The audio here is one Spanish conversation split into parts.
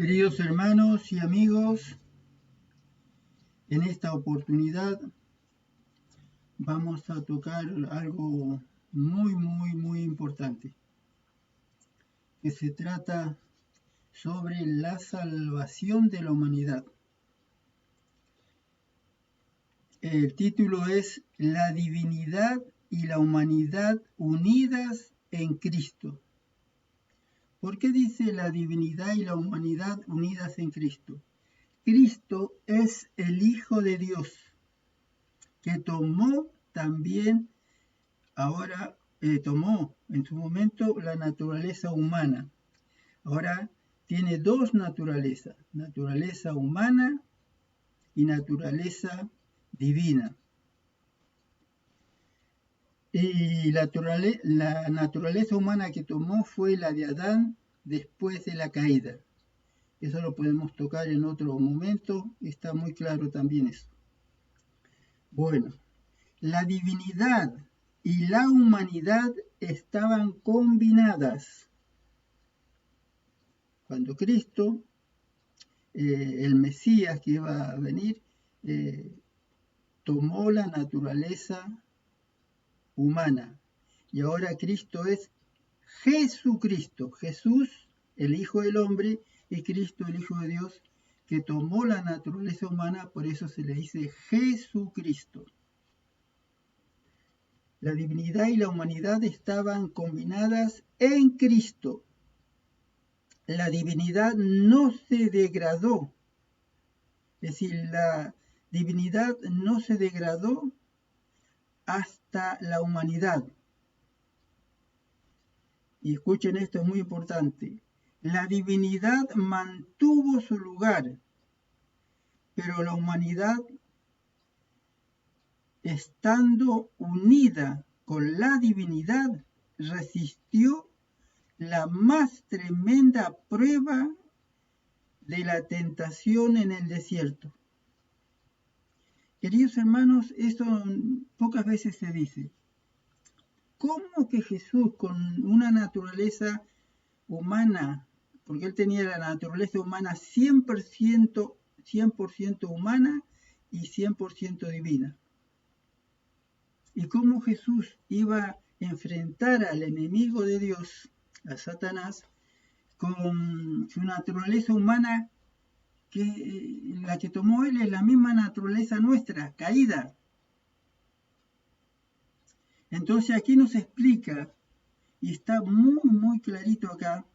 Queridos hermanos y amigos, en esta oportunidad vamos a tocar algo muy importante, que se trata sobre la salvación de la humanidad. El título es La divinidad y la humanidad unidas en Cristo. ¿Por qué dice la divinidad y la humanidad unidas en Cristo? Cristo es el Hijo de Dios, que tomó en su momento la naturaleza humana. Ahora tiene dos naturalezas, naturaleza humana y naturaleza divina. Y la naturaleza humana que tomó fue la de Adán después de la caída. Eso lo podemos tocar en otro momento, está muy claro también eso. Bueno, la divinidad y la humanidad estaban combinadas. Cuando Cristo, el Mesías que iba a venir, tomó la naturaleza humana. Y ahora Cristo es Jesucristo, Jesús, el Hijo del Hombre, y Cristo, el Hijo de Dios, que tomó la naturaleza humana, por eso se le dice Jesucristo. La divinidad y la humanidad estaban combinadas en Cristo. La divinidad no se degradó, es decir, la divinidad no se degradó hasta la humanidad. Y escuchen esto, es muy importante. La divinidad mantuvo su lugar, pero la humanidad, estando unida con la divinidad, resistió la más tremenda prueba de la tentación en el desierto. Queridos hermanos, esto pocas veces se dice. ¿Cómo que Jesús, con una naturaleza humana, porque él tenía la naturaleza humana 100% humana y 100% divina? ¿Y cómo Jesús iba a enfrentar al enemigo de Dios, a Satanás, con su naturaleza humana, que la que tomó él es la misma naturaleza nuestra, caída? Entonces aquí nos explica, y está muy clarito acá,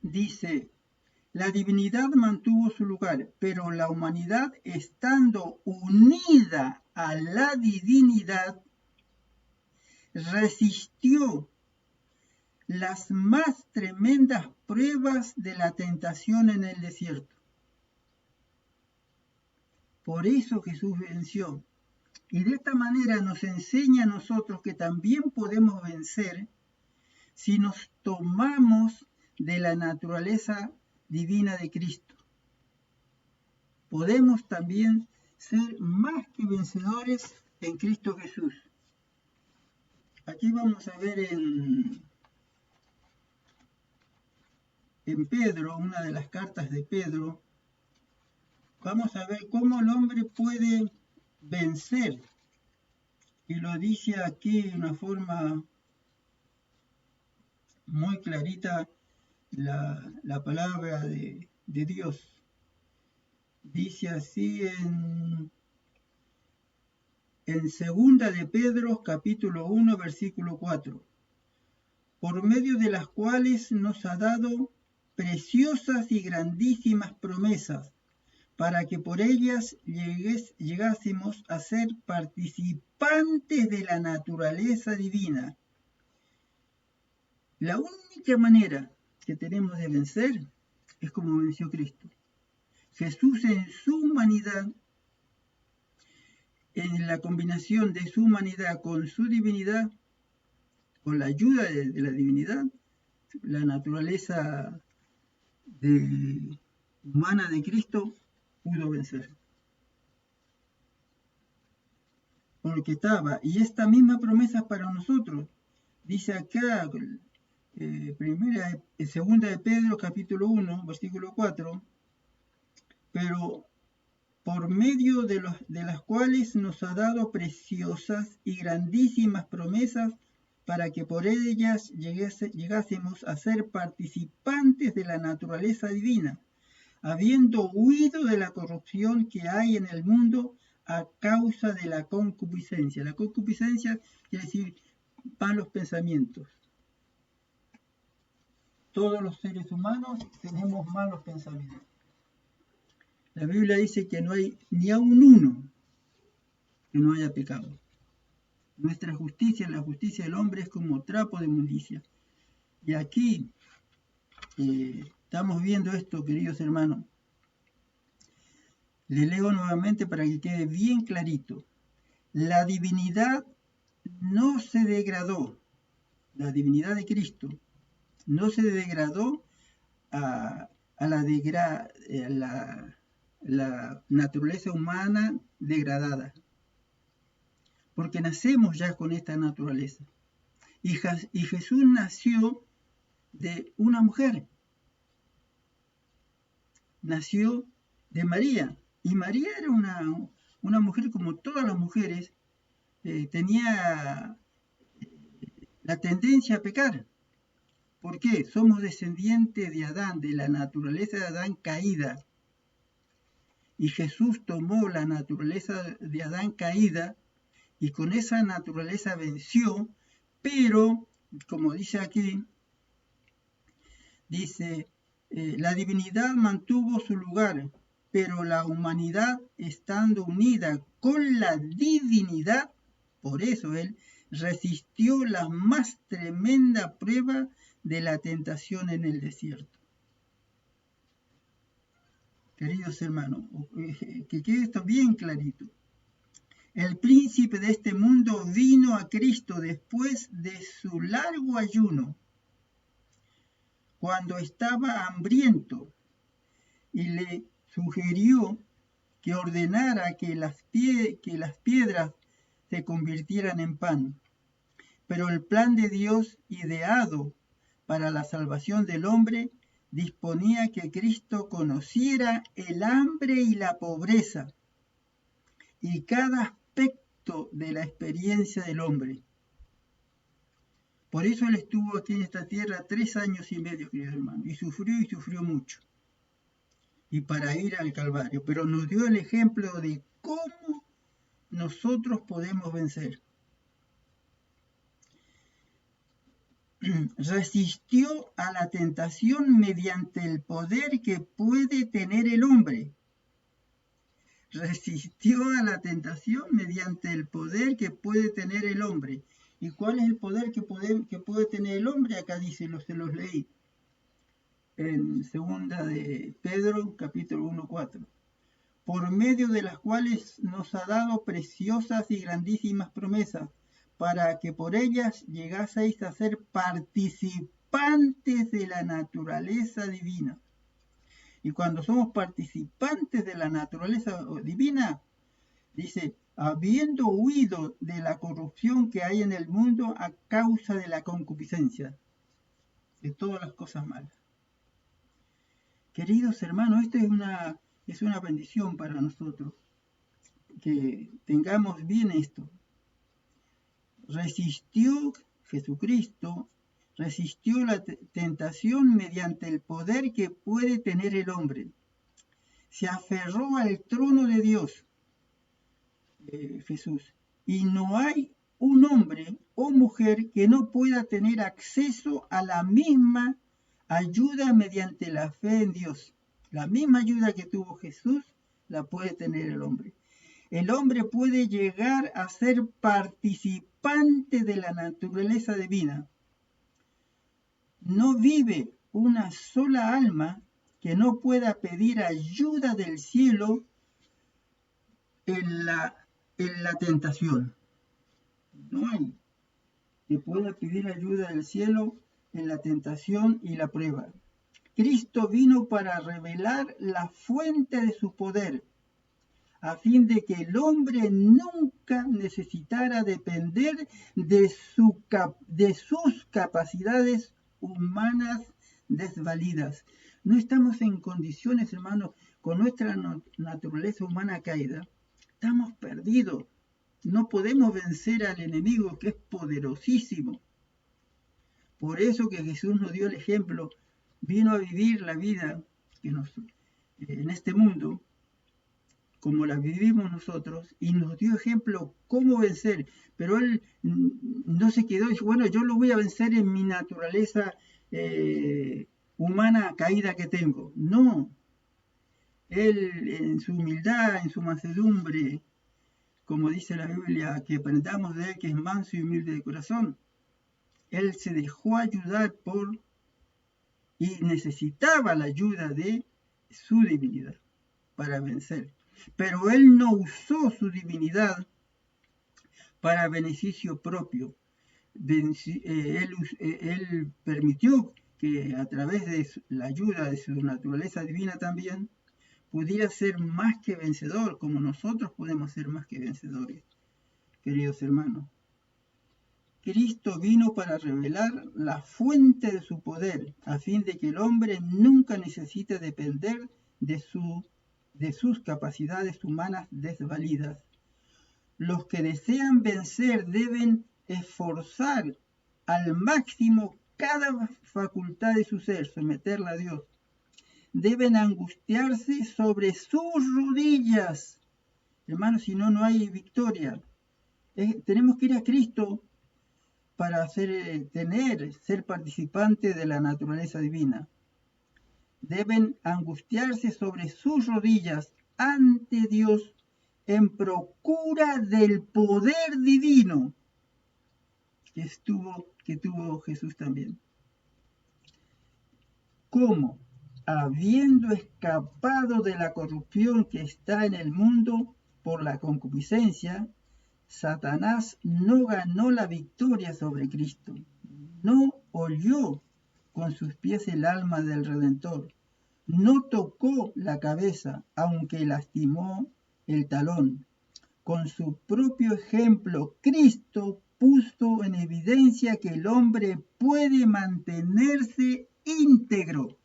dice, la divinidad mantuvo su lugar, pero la humanidad, estando unida a la divinidad, resistió las más tremendas pruebas de la tentación en el desierto. Por eso Jesús venció. Y de esta manera nos enseña a nosotros que también podemos vencer si nos tomamos de la naturaleza divina de Cristo. Podemos también ser más que vencedores en Cristo Jesús. Aquí vamos a ver en Pedro, una de las cartas de Pedro, vamos a ver cómo el hombre puede vencer. Y lo dice aquí de una forma muy clarita la palabra de Dios. Dice así en 2 de Pedro, capítulo 1, versículo 4. Por medio de las cuales nos ha dado preciosas y grandísimas promesas, para que por ellas llegásemos a ser participantes de la naturaleza divina. La única manera que tenemos de vencer es como venció Cristo. Jesús en su humanidad, en la combinación de su humanidad con su divinidad, con la ayuda de la divinidad, la naturaleza humana de Cristo pudo vencer. Porque estaba, y esta misma promesa para nosotros, dice acá, segunda de Pedro, capítulo 1, versículo 4, pero por medio de las cuales nos ha dado preciosas y grandísimas promesas para que por ellas llegásemos a ser participantes de la naturaleza divina, habiendo huido de la corrupción que hay en el mundo a causa de la concupiscencia. La concupiscencia quiere decir malos pensamientos. Todos los seres humanos tenemos malos pensamientos. La Biblia dice que no hay ni aun uno que no haya pecado. Nuestra justicia, la justicia del hombre, es como trapo de inmundicia. Y aquí estamos viendo esto, queridos hermanos. Le leo nuevamente para que quede bien clarito. La divinidad no se degradó. La divinidad de Cristo no se degradó a la naturaleza humana degradada, porque nacemos ya con esta naturaleza. Y Jesús nació de una mujer, nació de María, y María era una mujer como todas las mujeres, tenía la tendencia a pecar. ¿Por qué? Somos descendientes de Adán, de la naturaleza de Adán caída. Y Jesús tomó la naturaleza de Adán caída y con esa naturaleza venció, pero, como dice aquí, dice, la divinidad mantuvo su lugar, pero la humanidad, estando unida con la divinidad, por eso él resistió la más tremenda prueba de la tentación en el desierto. Queridos hermanos, que quede esto bien clarito. El príncipe de este mundo vino a Cristo después de su largo ayuno, cuando estaba hambriento, y le sugirió que ordenara que las piedras se convirtieran en pan. Pero el plan de Dios, ideado para la salvación del hombre, disponía que Cristo conociera el hambre y la pobreza y cada aspecto de la experiencia del hombre. Por eso él estuvo aquí en esta tierra 3 años y medio, queridos hermanos, y sufrió mucho. Y para ir al Calvario, pero nos dio el ejemplo de cómo nosotros podemos vencer. Resistió a la tentación mediante el poder que puede tener el hombre. Resistió a la tentación mediante el poder que puede tener el hombre. ¿Y cuál es el poder que puede tener el hombre? Acá dice, se los leí. En segunda de Pedro, capítulo 1:4. Por medio de las cuales nos ha dado preciosas y grandísimas promesas, para que por ellas llegaseis a ser participantes de la naturaleza divina. Y cuando somos participantes de la naturaleza divina, dice, habiendo huido de la corrupción que hay en el mundo a causa de la concupiscencia, de todas las cosas malas. Queridos hermanos, esto es una bendición para nosotros, que tengamos bien esto. Jesucristo resistió la tentación mediante el poder que puede tener el hombre. Se aferró al trono de Dios, Jesús. Y no hay un hombre o mujer que no pueda tener acceso a la misma ayuda mediante la fe en Dios. La misma ayuda que tuvo Jesús la puede tener el hombre. El hombre puede llegar a ser participante de la naturaleza divina. No vive una sola alma que no pueda pedir ayuda del cielo en la tentación. No hay que pueda pedir ayuda del cielo en la tentación y la prueba. Cristo vino para revelar la fuente de su poder, a fin de que el hombre nunca necesitara depender de sus capacidades humanas desvalidas. No estamos en condiciones, hermanos, con nuestra naturaleza humana caída. Estamos perdidos. No podemos vencer al enemigo que es poderosísimo. Por eso que Jesús nos dio el ejemplo, vino a vivir la vida en este mundo, como la vivimos nosotros, y nos dio ejemplo cómo vencer. Pero Él no se quedó y dijo, bueno, yo lo voy a vencer en mi naturaleza humana caída que tengo. No. Él en su humildad, en su mansedumbre, como dice la Biblia, que aprendamos de Él que es manso y humilde de corazón, Él se dejó ayudar y necesitaba la ayuda de su divinidad para vencer. Pero Él no usó su divinidad para beneficio propio. Él permitió que a través de la ayuda de su naturaleza divina también pudiera ser más que vencedor, como nosotros podemos ser más que vencedores, queridos hermanos. Cristo vino para revelar la fuente de su poder, a fin de que el hombre nunca necesite depender de sus capacidades humanas desvalidas. Los que desean vencer deben esforzar al máximo cada facultad de su ser, someterla a Dios. Deben angustiarse sobre sus rodillas. Hermanos, si no, no hay victoria. Tenemos que ir a Cristo para ser participante de la naturaleza divina. Deben angustiarse sobre sus rodillas ante Dios en procura del poder divino que tuvo Jesús también. ¿Cómo? Habiendo escapado de la corrupción que está en el mundo por la concupiscencia, Satanás no ganó la victoria sobre Cristo, no olió con sus pies el alma del Redentor, no tocó la cabeza, aunque lastimó el talón. Con su propio ejemplo, Cristo puso en evidencia que el hombre puede mantenerse íntegro.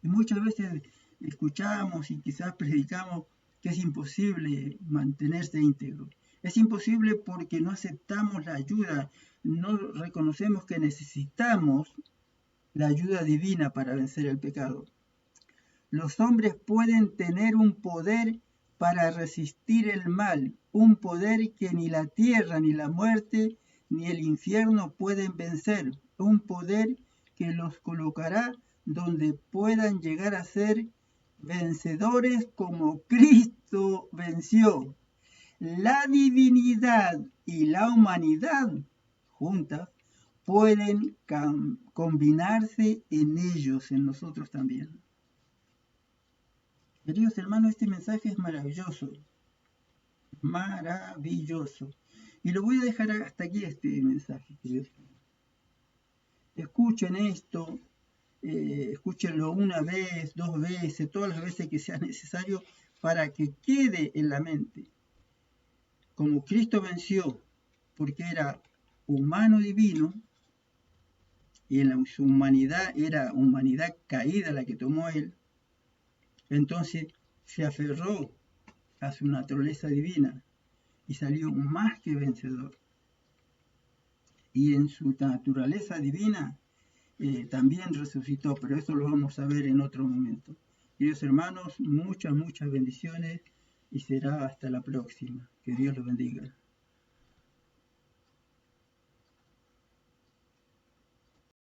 Y muchas veces escuchamos y quizás predicamos que es imposible mantenerse íntegro. Es imposible porque no aceptamos la ayuda, no reconocemos que necesitamos la ayuda divina para vencer el pecado. Los hombres pueden tener un poder para resistir el mal, un poder que ni la tierra, ni la muerte, ni el infierno pueden vencer, un poder que los colocará donde puedan llegar a ser vencedores como Cristo venció. La divinidad y la humanidad juntas pueden combinarse en ellos, en nosotros también. Queridos hermanos, este mensaje es maravilloso, maravilloso. Y lo voy a dejar hasta aquí este mensaje, queridos. Escuchen esto, escúchenlo una vez, 2 veces, todas las veces que sea necesario para que quede en la mente. Como Cristo venció, porque era humano divino, y en su humanidad era humanidad caída la que tomó Él, entonces se aferró a su naturaleza divina y salió más que vencedor. Y en su naturaleza divina también resucitó, pero eso lo vamos a ver en otro momento. Queridos hermanos, muchas bendiciones y será hasta la próxima. Que Dios los bendiga.